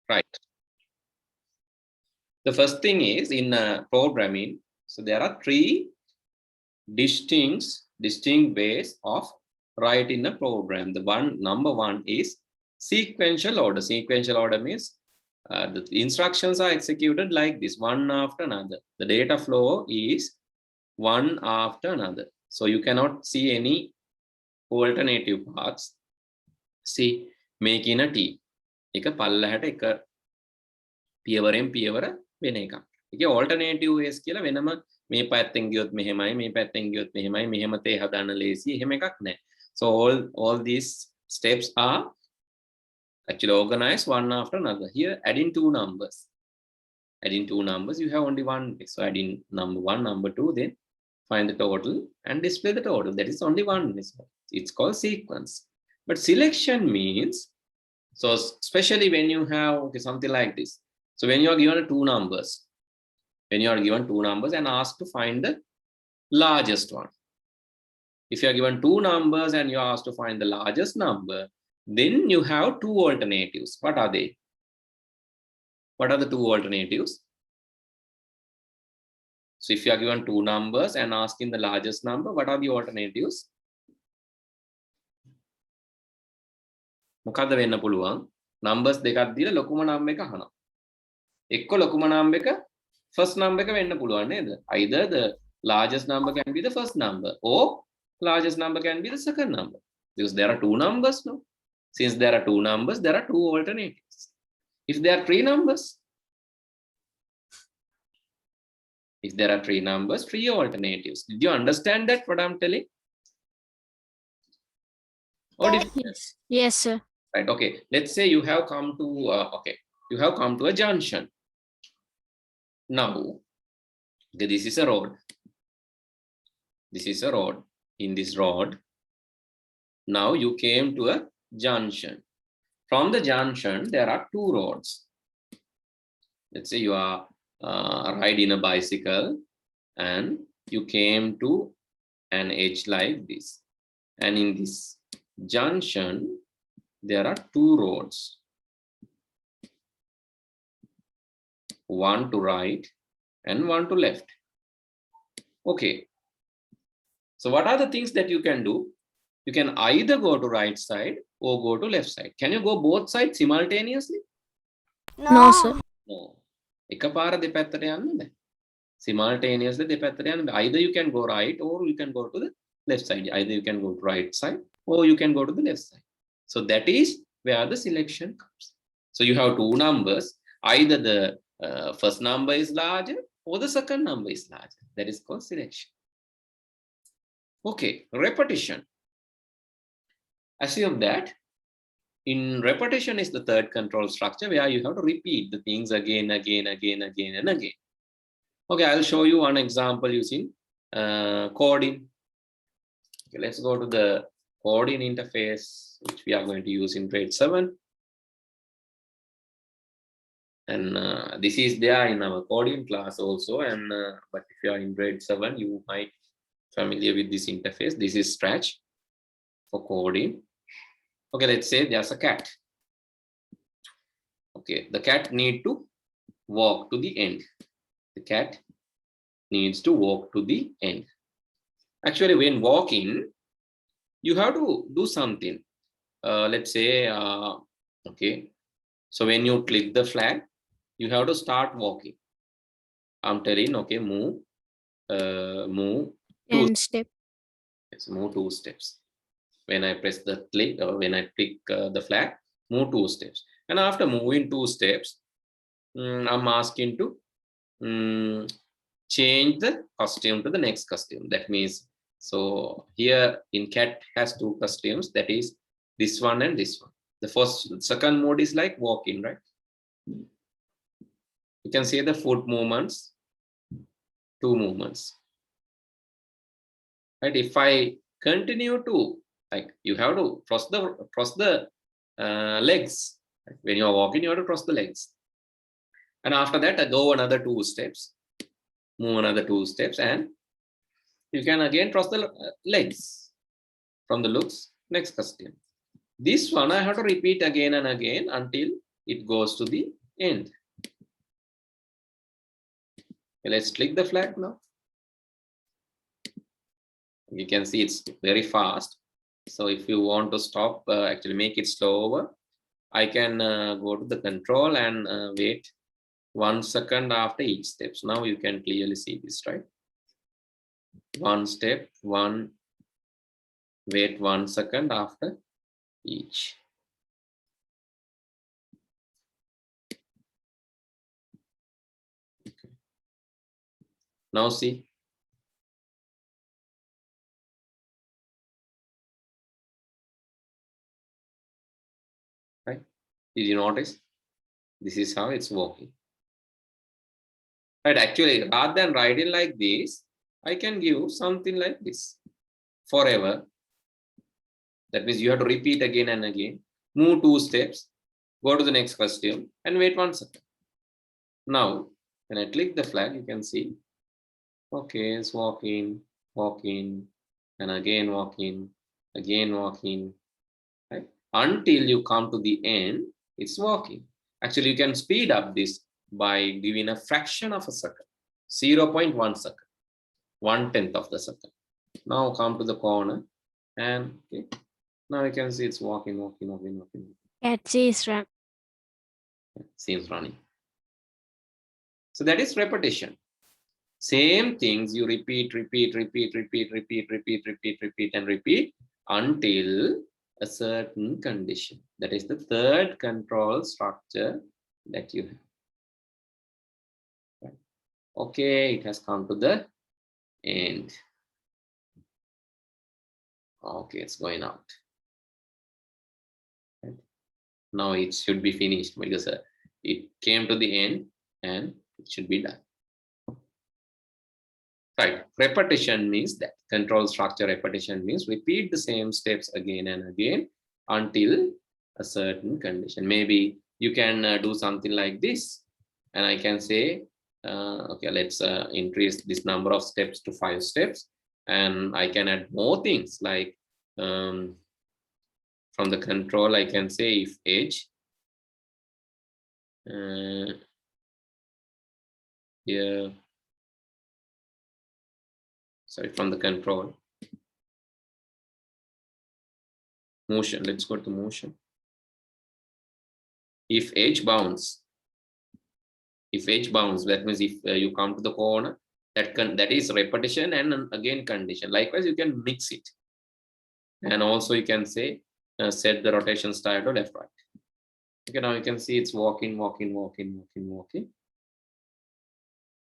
Right. The first thing is in programming. So there are three distinct ways of writing a program. The number one is sequential order. Sequential order means the instructions are executed like this, one after another. The data flow is one after another. So you cannot see any alternative paths. See, making a T. එක පල්ලහැට එක පියවරෙන් පියවර වෙන එකක්. ඒකේ alternative ways කියලා වෙනම මේ පැත්තෙන් ගියොත් මෙහෙමයි, මේ පැත්තෙන් ගියොත් මෙහෙමයි, මෙහෙම තේ හදාන්න ලේසි, එහෙම එකක් නැහැ. So all these steps are actually organized one after another. Here adding two numbers. Adding two numbers, you have only one. So adding number one, number two, then find the total and display the total. That is only one. It's called sequence. But selection means, so especially when you have something like this. So when you are given two numbers, and asked to find the largest one. If you are given two numbers and you are asked to find the largest number, then you have two alternatives. What are they? What are the two alternatives? So if you are given two numbers and asking the largest number, what are the alternatives? මොකද්ද වෙන්න පුළුවන්? numbers දෙකක් දීලා ලොකුම number එක අහනවා. එක්ක ලොකුම number එක first number එක වෙන්න පුළුවන් නේද? Either the largest number can be the first number or largest number can be the second number. Because there are two numbers now. Since there are two numbers, there are two alternatives. If there are three numbers, three alternatives. Did you understand that what I'm telling? Or Yes, sir. Right. Okay. Let's say you have come to you have come to a junction. Now, okay, this is a road. This is a road. In this road, now you came to a junction. From the junction, there are two roads. Let's say you are riding a bicycle and you came to an edge like this. And in this junction, there are two roads. One to right and one to left. Okay. So what are the things that you can do? You can either go to right side or go to left side. Can you go both sides simultaneously? No, sir. No. එකපාර දෙපැත්තට යන්න බෑ. Simultaneously දෙපැත්තට යන්න බෑ. Either you can go right or you can go to the left side. Either you can go to right side or you can go to the left side. So that is where the selection comes. So you have two numbers. Either the first number is larger or the second number is larger. That is called selection. Okay, repetition. Assume that in repetition is the third control structure where you have to repeat the things again and again. Okay, I'll show you one example using coding. Okay, let's go to the coding interface, which we are going to use in grade 7. And this is there in our coding class also. And but if you are in grade 7, you might familiar with this interface. This is Scratch for coding. Okay, let's say there's a cat. Okay, the cat needs to walk to the end. The cat needs to walk to the end. Actually, when walking, you have to do something. Let's say, okay, so when you click the flag, you have to start walking. I'm telling, okay, move 10 step. Yes, move 2 steps. When I press the click or when I click the flag, move 2 steps. And after moving 2 steps, I'm asking to change the costume to the next costume. That means, so here in cat has 2 costumes. That is this one and this one. The second mode is like walking, right? You can see the foot movements, 2 movements. Right? If I continue to, like, you have to cross the legs. Right? When you are walking, you have to cross the legs. And after that, I go another 2 steps, move another 2 steps, and you can again cross the legs from the looks, next costume. This one I have to repeat again and again until it goes to the end. Let's click the flag now. You can see it's very fast. So if you want to stop, actually make it slower, I can go to the control and wait 1 second after each step. So now you can clearly see this, right? One step, wait 1 second after each. Okay. Now see. Right? Did you notice? This is how it's working. Right, actually, rather than writing like this, I can give something like this. Forever. That means you have to repeat again and again. Move 2 steps, go to the next question, and wait 1 second. Now, when I click the flag, you can see, okay, it's walking, and again walking, right? Until you come to the end, it's walking. Actually, you can speed up this by giving a fraction of a second, 0.1 second, 1/10 of the second. Now come to the corner, and okay, now you can see it's walking. Cat is run. Seems running. So that is repetition. Same things you repeat and repeat until a certain condition. That is the third control structure that you have. Right. Okay, it has come to the end. Okay, it's going out. Right. Now it should be finished because it came to the end and it should be done. Right, repetition means that. Control structure repetition means repeat the same steps again and again until a certain condition. Maybe you can do something like this, and I can say, okay, let's increase this number of steps to 5 steps, and I can add more things like from the control, I can say if age, here, sorry, from the control, motion, let's go to motion. If age bounds, that means if you come to the corner, that is repetition and again condition. Likewise, you can mix it, and also you can say set the rotation style to left right. Okay, now you can see it's walking,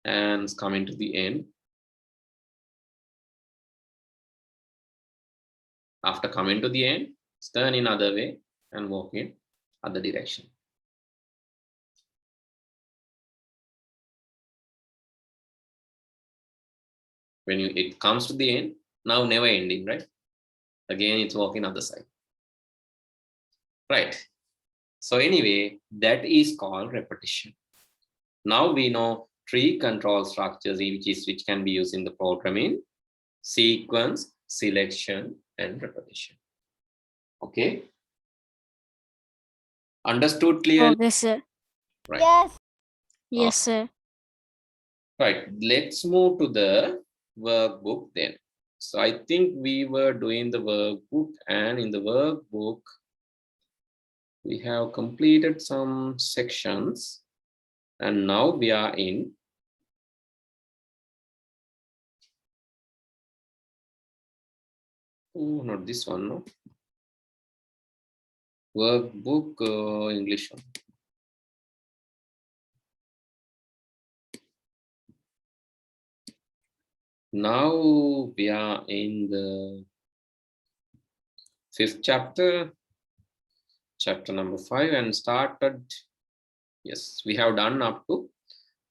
and it's coming to the end. After coming to the end, it's turn in other way and walk in other direction. When it comes to the end, now never ending, right? Again, it's walking other side. Right. So anyway, that is called repetition. Now we know 3 control structures which can be used in the programming: sequence, selection, and repetition. Okay. Understood clearly? Okay, sir. Right. Yes. Yes, sir. Right. Let's move to the workbook then. So I think we were doing the workbook, and in the workbook, we have completed some sections, and now we are in not this one, no. Workbook English one. Now we are in the 5th chapter, chapter number 5, and started. Yes, we have done up to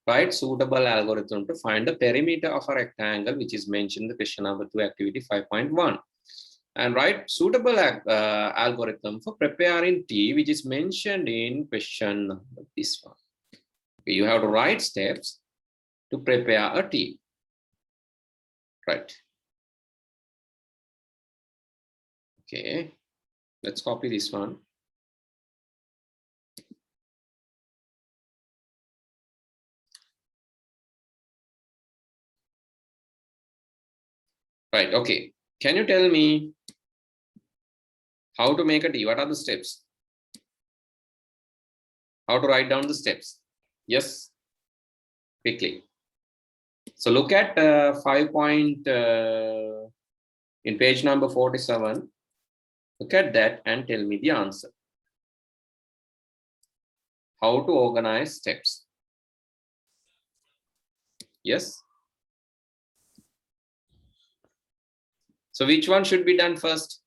write suitable algorithm to find the perimeter of a rectangle, which is mentioned in the question number 2, activity 5.1. And write suitable algorithm for preparing tea, which is mentioned in question number this one. Okay, you have to write steps to prepare a tea. Right. Okay, let's copy this one. Right, okay. Can you tell me how to make a T? What are the steps? How to write down the steps? Yes, quickly. So look at 5 point in page number 47. Look at that and tell me the answer. How to organize steps? Yes. So which one should be done first?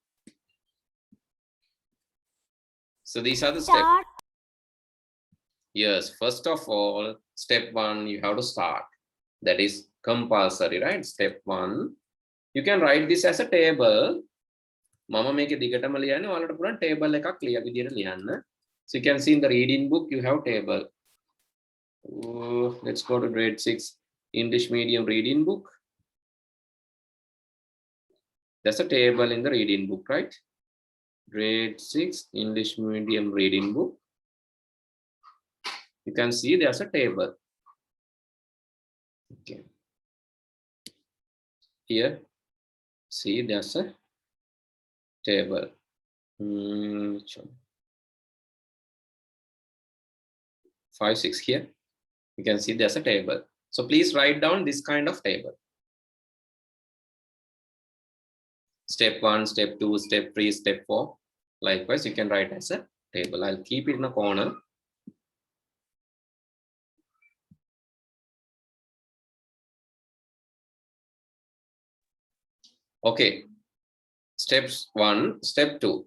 So these are the steps. Start. Yes, first of all, step 1, you have to start. That is compulsory, right? Step 1. You can write this as a table. Mama make a digatama liyanna ඔයාලට පුළුවන් table එකක් clear විදියට ලියන්න. So you can see in the reading book you have table. Let's go to grade 6 English medium reading book. There's a table in the reading book, right? Grade 6 English medium reading book. You can see there's a table. Okay. Here, see there's a table. Which one? 5, 6 here. You can see there's a table. So please write down this kind of table. Step 1, step 2, step 3, step 4. Likewise, you can write as a table. I'll keep it in a corner. Okay. Steps 1, step 2.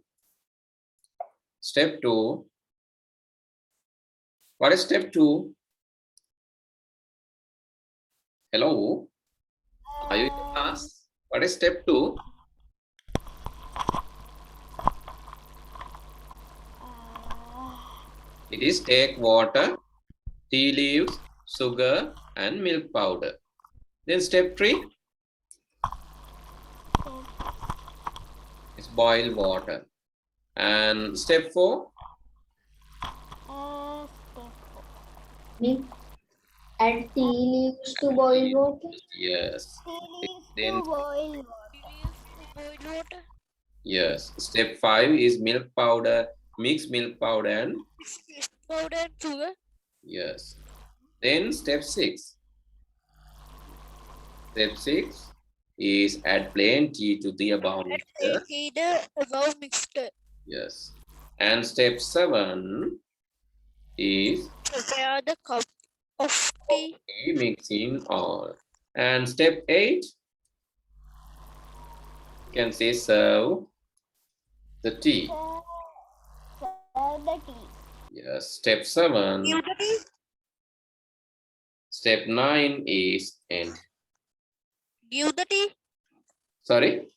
Step 2. What is step 2? Hello? Are you in class? What is step 2? It is take water, tea leaves, sugar, and milk powder. Then step 3 is boil water. And step 4? Add tea leaves to boil water. Yes. Then Boil. yes. Step 5 is milk powder, mix milk powder and Powder and sugar. yes. Then step 6. Step 6 is add plain tea to the above mixture. Either above mixture. Yes. And step 7 is Prepare the cup of tea. mixing all. And step 8, you can say serve the tea. the tea. Yes. Step 7. Give the tea. Step 9 is end. Give the tea. Sorry?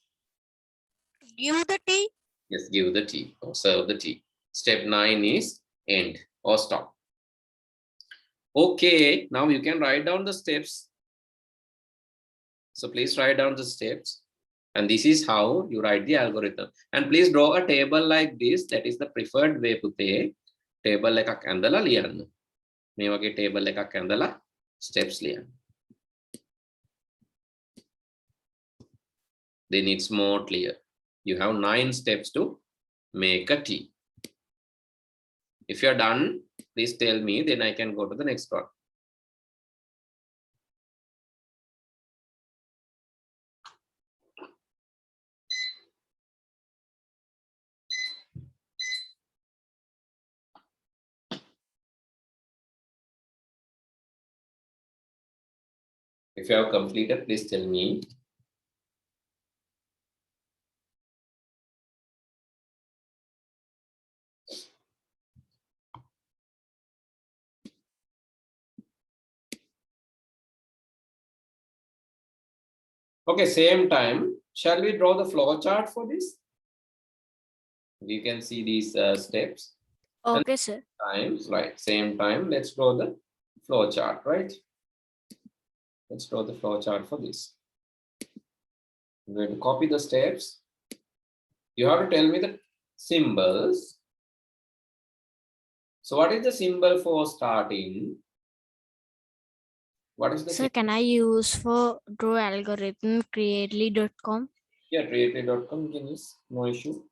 Give the tea. Yes, give the tea or serve the tea. Step 9 is end or stop. Okay, now you can write down the steps. So please write down the steps. And this is how you write the algorithm. And please draw a table like this. That is the preferred way පුතේ. Table එකක් ඇඳලා ලියන්න. මේ වගේ table එකක් ඇඳලා steps ලියන්න. Then it's more clear. You have 9 steps to make a tea. If you're done, please tell me, then I can go to the next one. If you have completed, please tell me. Okay, same time. Shall we draw the flow chart for this? We can see these steps. Okay, sir. Times, right? Same time. Let's draw the flow chart, right? Let's draw the flow chart for this. I'm going to copy the steps. You have to tell me the symbols. So what is the symbol for starting? What is the Sir, can I use for draw algorithm creately.com? Yeah, creately.com you can use, no issue.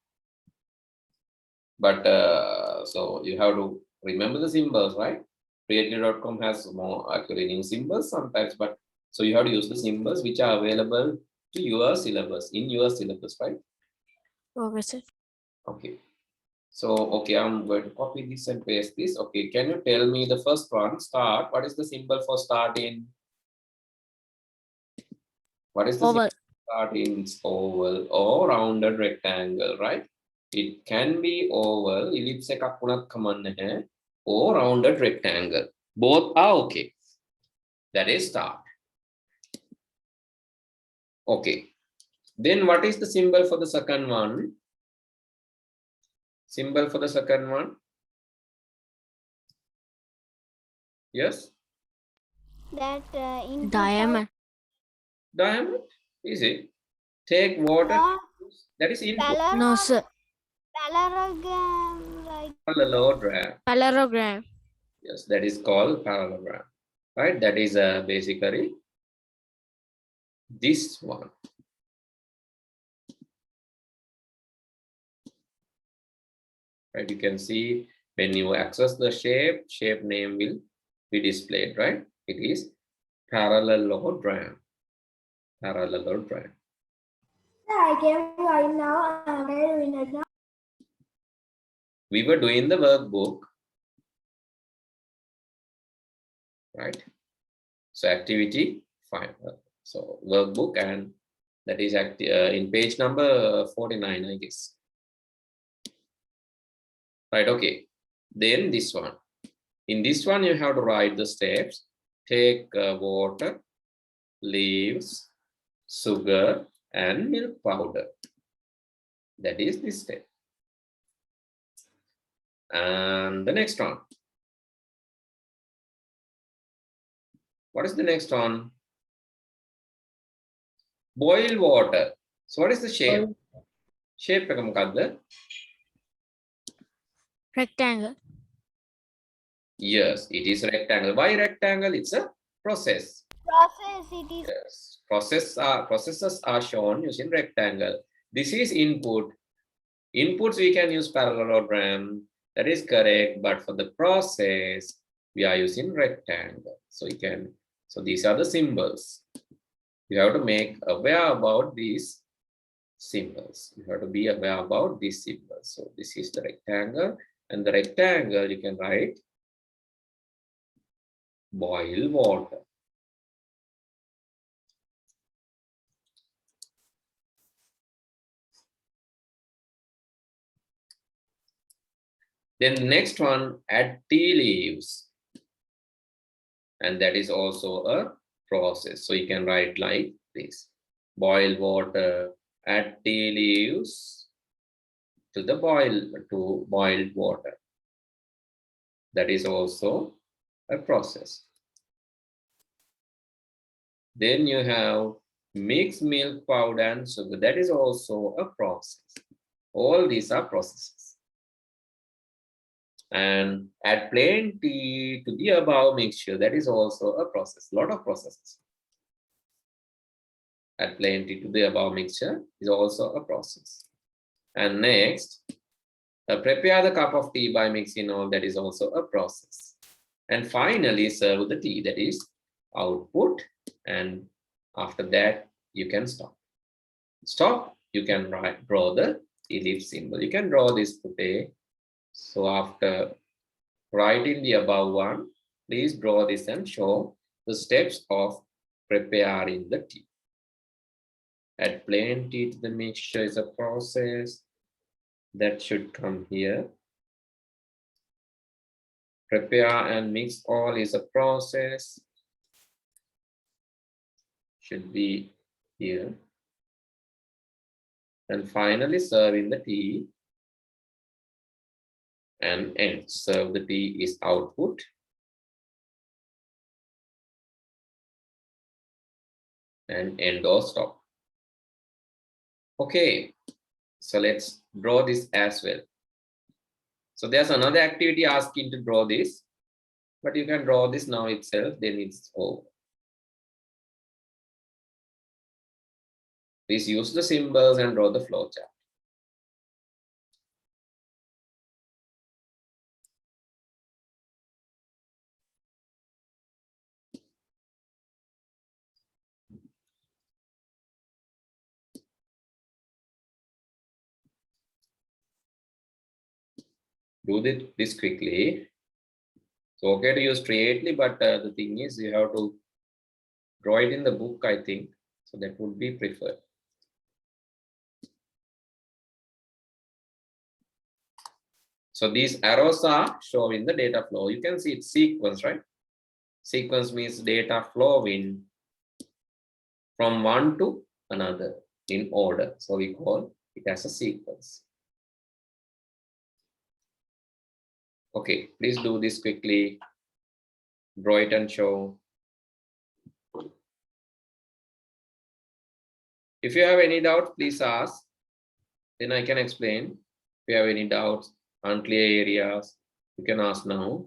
But so you have to remember the symbols, right? Creatly.com has more accurate symbols sometimes, but so you have to use the symbols which are available to your syllabus, in your syllabus, right? Okay, sir. Okay. So, okay, I'm going to copy this and paste this. Okay, can you tell me the first one, start? What is the symbol for start in? What is the symbol Oval. for start in? It's oval or rounded rectangle, right? It can be oval, ellipse එකක් වුණත් කමක් නැහැ, or rounded rectangle. Both are okay. That is start. Okay. Then what is the symbol for the second one? Symbol for the second one? Yes? That input Diamond. Diamond? Is it? Take water. No. That is input. No, sir. Parallelogram, like Parallelogram. Parallelogram. Yes, that is called parallelogram. Right? That is basically this one. Right? You can see when you access the shape name will be displayed, right? It is parallelogram. Parallelogram. I can right now. I'm doing it now. We were doing the workbook, right? So activity 5. So workbook, and that is in page number 49, I guess. Right, okay. Then this one. In this one, you have to write the steps. Take water, leaves, sugar, and milk powder. That is this step. And the next one. What is the next one? Boil water. So what is the shape? Shape එක මොකක්ද? Rectangle. Yes, it is rectangle. Why rectangle? It's a process. Process, it is. Yes, processes are shown using rectangle. This is input. Inputs we can use parallelogram. That is correct. But for the process, we are using rectangle. So you can. So these are the symbols. You have to make aware about these symbols. You have to be aware about these symbols. So this is the rectangle, and the rectangle you can write boil water. Then the next one, add tea leaves. And that is also a process. So you can write like this. Boil water, add tea leaves to the boiled water. That is also a process. Then you have mix milk powder and sugar. That is also a process. All these are processes. And add plain tea to the above mixture. That is also a process. A lot of processes. Add plain tea to the above mixture is also a process. And next, prepare the cup of tea by mixing all. That is also a process. And finally, serve the tea. That is output. And after that, you can stop. Stop. You can draw the ellipse symbol. You can draw this today. So after writing the above one, please draw this and show the steps of preparing the tea. Add plain tea to the mixture is a process. That should come here. Prepare and mix all is a process. Should be here. And finally, serve in the tea. And end. Serve the tea is output. And end or stop. Okay, so let's draw this as well. So there's another activity asking to draw this, but you can draw this now itself, then it's over. Please use the symbols and draw the flow chart. Do this quickly. It's okay to use creatively, but the thing is you have to draw it in the book, I think. So that would be preferred. So these arrows are showing the data flow. You can see it's sequence, right? Sequence means data flowing from one to another in order. So we call it as a sequence. Okay, please do this quickly. Draw it and show. If you have any doubt, please ask. Then I can explain. If you have any doubts, unclear areas, you can ask now.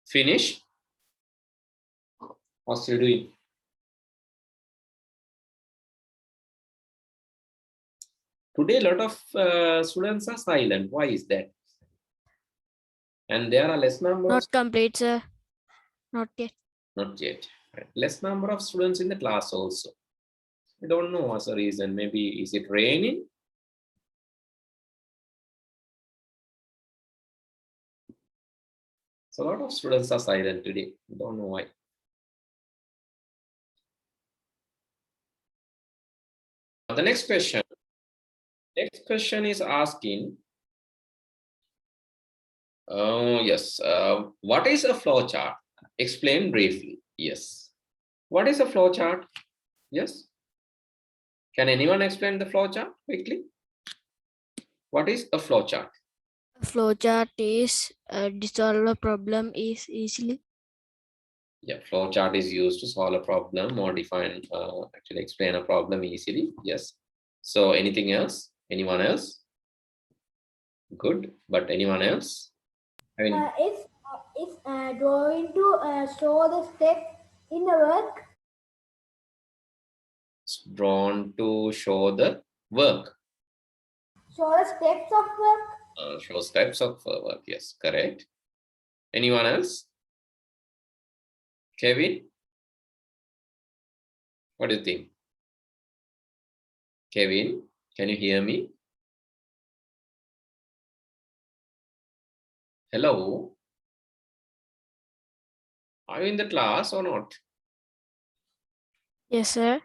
Finish? Or still doing? Today, a lot of students are silent. Why is that? And there are less number. Not complete, sir. Not yet. Not yet. Right. Less number of students in the class also. I don't know what's the reason. Maybe is it raining? So a lot of students are silent today. I don't know why. The next question. Next question is asking. Yes. What is a flow chart? Explain briefly. Yes. What is a flow chart? Yes. Can anyone explain the flow chart quickly? What is a flow chart? A flowchart is dissolve a problem is easily. Yeah, flow chart is used to solve a problem or define, actually explain a problem easily. Yes. So anything else? Anyone else? Good. But anyone else? I mean, If drawing to show the steps in the work. it's drawn to show the work. Show the steps of work. Show steps of work. Yes, correct. Anyone else? Kevin? What do you think? Kevin, can you hear me? Hello? Are you in the class or not? Yes, sir.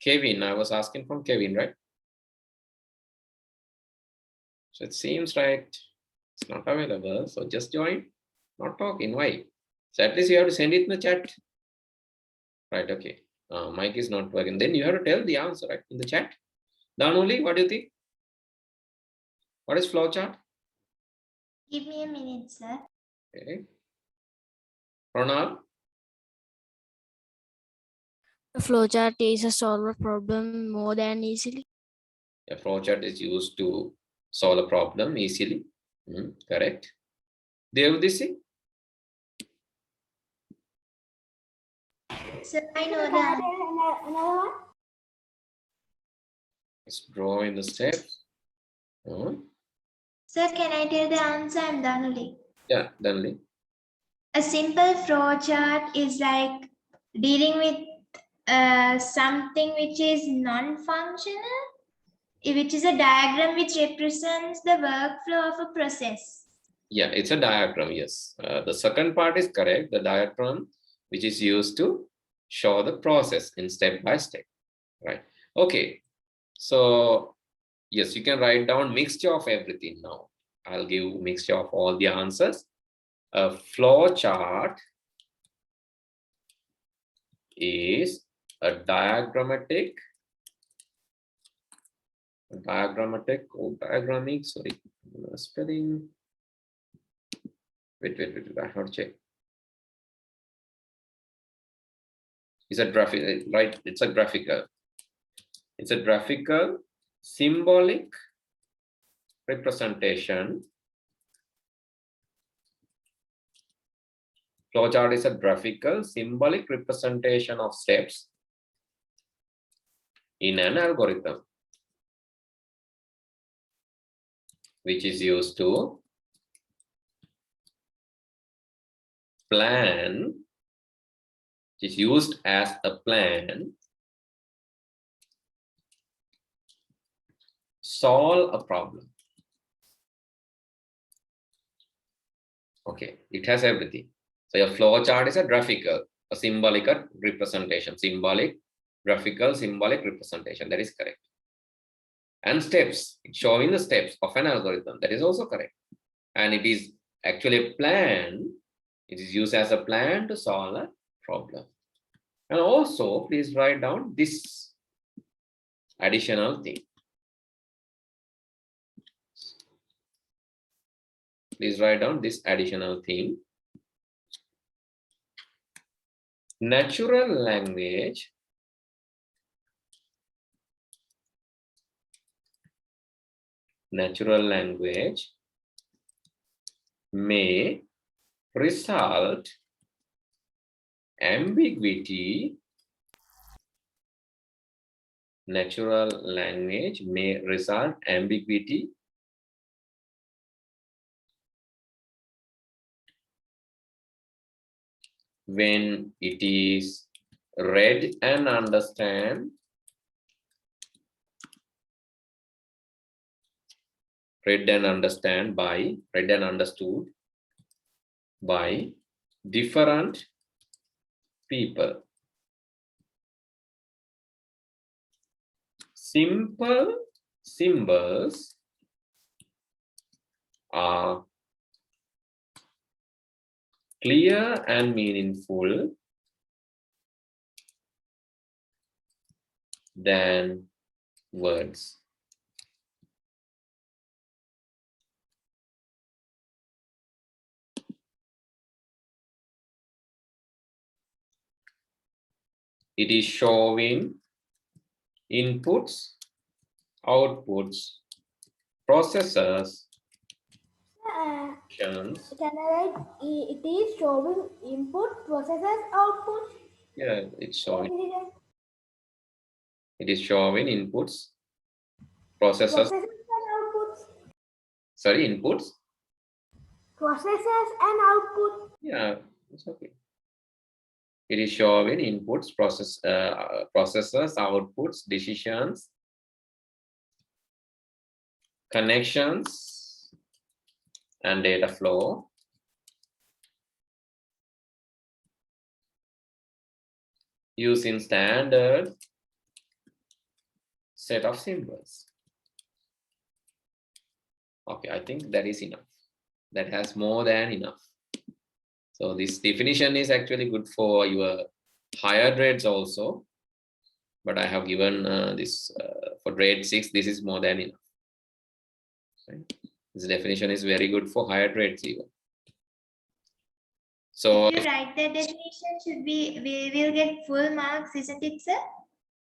Kevin, I was asking from Kevin, right? So it seems like it's not available. So just join, not talking. Why? So at least you have to send it in the chat. Right, okay. Mic is not working. Then you have to tell the answer, right, in the chat. Danuli, what do you think? What is flowchart? Give me a minute, sir. Okay. Ronald? A flowchart is a solve a problem more than easily. A flowchart is used to solve a problem easily. Correct. Devdisi? Sir, I know that. Another one? Let's draw in the steps. Sir, can I tell the answer? I'm Danuli. Yeah, Danuli. A simple flow chart is like dealing with something which is non-functional, which is a diagram which represents the workflow of a process. Yeah, it's a diagram, yes. The second part is correct. The diagram, which is used to show the process in step by step, right? Okay, so yes, you can write down mixture of everything now. I'll give mixture of all the answers. A flow chart is a diagrammatic, diagramming, sorry, spelling. Wait, I have to check. It's a graphic, right? It's a graphical. It's a graphical, symbolic representation. Flowchart is a graphical, symbolic representation of steps in an algorithm, which is used to plan, which is used as a plan, solve a problem. Okay, it has everything. So your flow chart is a graphical, a symbolic representation, symbolic, graphical, symbolic representation. That is correct. And steps, it's showing the steps of an algorithm. That is also correct. And it is actually a plan. It is used as a plan to solve a problem. And also, please write down this additional thing. Please write down this additional thing. Natural language may result ambiguity. Natural language may result ambiguity when it is read and understood by different people. Simple symbols are clear and meaningful than words. It is showing inputs, outputs, processes, actions. Can I write it is showing input, processes, output? Yeah, it's showing. It is showing inputs, processes. Processes and outputs. Sorry, inputs. Processes and output. Yeah, it's okay. It is showing inputs, processes, outputs, decisions, connections, and data flow. Using standard set of symbols. Okay, I think that is enough. That has more than enough. So this definition is actually good for your higher grades also. But I have given this for grade 6, this is more than enough. Right? This definition is very good for higher grades even. So if you write the definition, we will get full marks, isn't it, sir?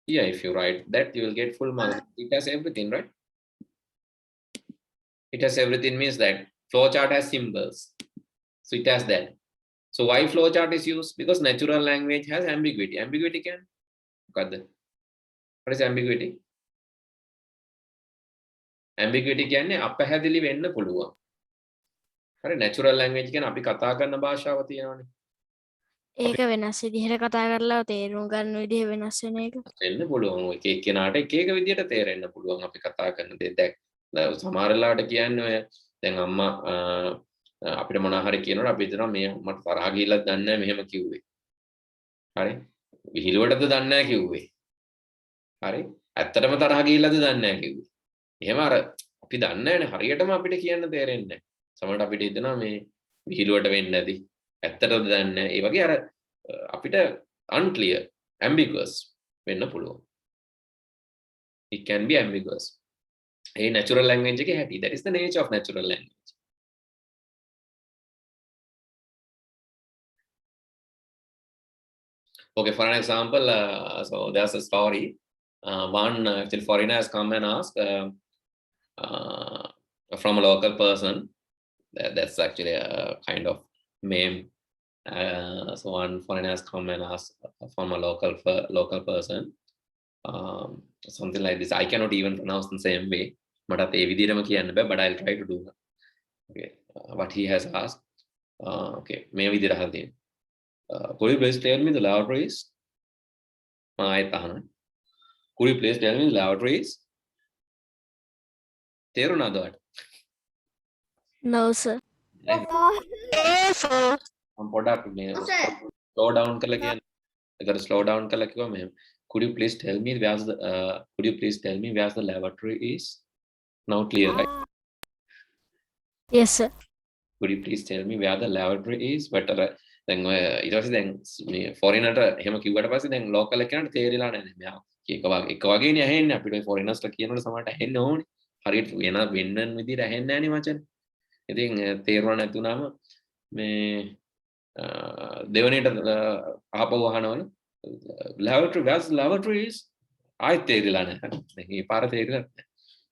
Yeah, if you write that, you will get full marks. It has everything, right? It has everything means that flowchart has symbols. So it has that. So why flowchart is used? Because natural language has ambiguity. Ambiguity can. What is ambiguity? Ambiguity කියන්නේ අපහැදිලි වෙන්න පුළුවන්. හරි natural language කියන්නේ අපි කතා කරන භාෂාව තියෙනවානේ. ඒක වෙනස් විදිහට කතා කරලා තේරුම් ගන්න විදිහ වෙනස් වෙන එක. වෙන්න පුළුවන්. එක එක්කෙනාට එක එක විදිහට තේරෙන්න පුළුවන් අපි කතා කරන දේ. දැන් සමහර වෙලාවට කියන්නේ ඔය දැන් අම්මා අපිට මොනවා හරි කියනකොට අපි හිතනවා මේ මට තරහා ගිහිල්ලත් දන්නේ නැහැ මෙහෙම කිව්වේ. හරි? විහිළුවටද දන්නේ නැහැ කිව්වේ. හරි? ඇත්තටම තරහා ගිහිල්ලද දන්නේ නැහැ කිව්වේ. එහෙම අර අපි දන්නේ නැහැනේ හරියටම අපිට කියන්න තේරෙන්නේ නැහැ. සමහරවිට අපිට හිතෙනවා මේ විහිළුවට වෙන්නේ නැති. ඇත්තටද දන්නේ නැහැ. ඒ වගේ අර අපිට unclear, ambiguous වෙන්න පුළුවන්. It can be ambiguous. A natural language එකේ හැටි. That is the nature of natural language. Okay, for an example, so there's a story. one actually foreigner has come and asked from a local person. That's actually a kind of meme. So one foreigner has come and asked from a local person something like this. I cannot even pronounce the same way, but I'll try to do. Okay, what he has asked. Okay, maybe could you please tell me the lavatories? Could you please tell me the lavatories? No, sir. Slow down. Slow down. Could you please tell me where's the lavatory is? Now clear, right? Yes, sir. Could you please tell me where the lavatory is? But ඊට පස්සේ දැන් මේ ෆොරිනර්ට එහෙම කිව්වට පස්සේ දැන් local එකනට තේරිලා නැහැ මෙයා එක වගේනේ ඇහෙන්නේ අපිට ෆොරිනර්ස්ට කියනකොට සමහරට ඇහෙන්න ඕනේ හරියට වෙන්න විදිහට ඇහෙන්නේ නැහනේ මචං ඉතින් තේරුණා නැතුණාම මේ දෙවනේට ආපහු අහනවලු lavatory is ආයෙත් තේරිලා නැහැ දැන් මේ පාර තේරිලා නැහැ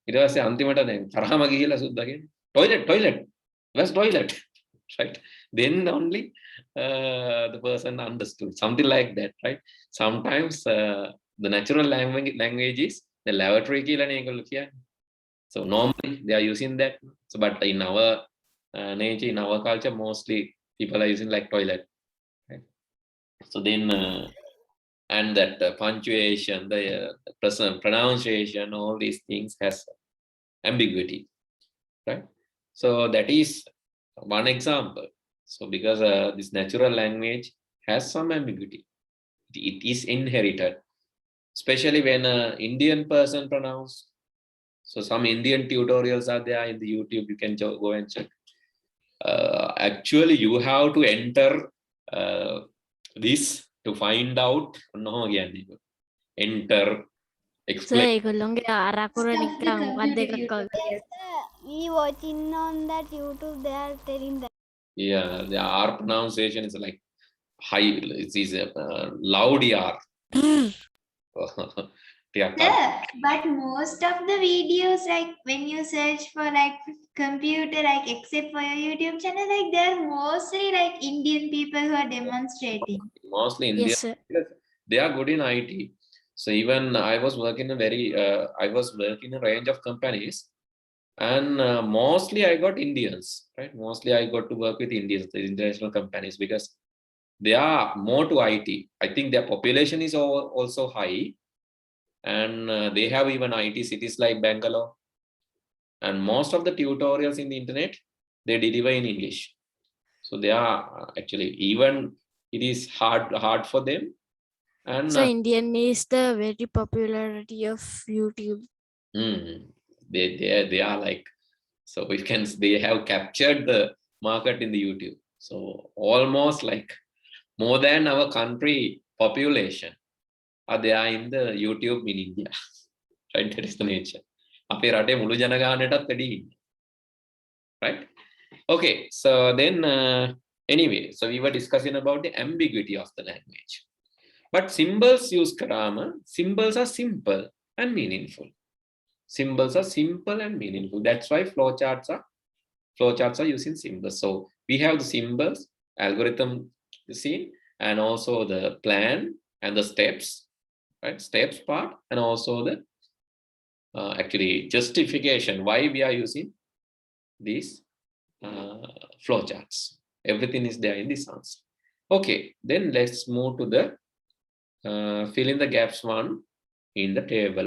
ඊට පස්සේ අන්තිමට දැන් තරහම ගිහිල්ලා සුද්දා කියන්නේ toilet where's toilet right then only the person understood something like that right sometimes the natural language is the lavatory so normally they are using that so but in our nature in our culture mostly people are using like toilet right? So then and that punctuation the pronunciation all these things has ambiguity right so that is one example. So because this natural language has some ambiguity, it is inherited, especially when an Indian person pronounce. So some Indian tutorials are there in the YouTube. You can go and check. Actually, you have to enter this to find out. No, again, enter. Explain. We watching on that YouTube, they are telling that. Yeah, our pronunciation is like high. It is loud R. But most of the videos, like when you search for like computer, like except for your YouTube channel, like they're mostly like Indian people who are demonstrating. Mostly Indian. Yes, sir. They are good in IT. So even I was working in a range of companies. And mostly I got Indians, right? Mostly I got to work with Indians, the international companies, because they are more to IT. I think their population is also high. And they have even IT cities like Bangalore. And most of the tutorials in the internet, they deliver in English. So they are actually, even it is hard for them. And So Indian is the very popularity of YouTube. They are like, so they have captured the market in the YouTube. So almost like more than our country population are there in the YouTube in India. Right? That is the nature. Right? Okay, so then anyway, so we were discussing about the ambiguity of the language. But symbols use karama, symbols are simple and meaningful. Symbols are simple and meaningful. That's why flowcharts are using symbols. So we have the symbols, algorithm scene, and also the plan and the steps, right? Steps part, and also the actually justification why we are using these flowcharts. Everything is there in this answer. Okay, then let's move to the fill in the gaps one in the table.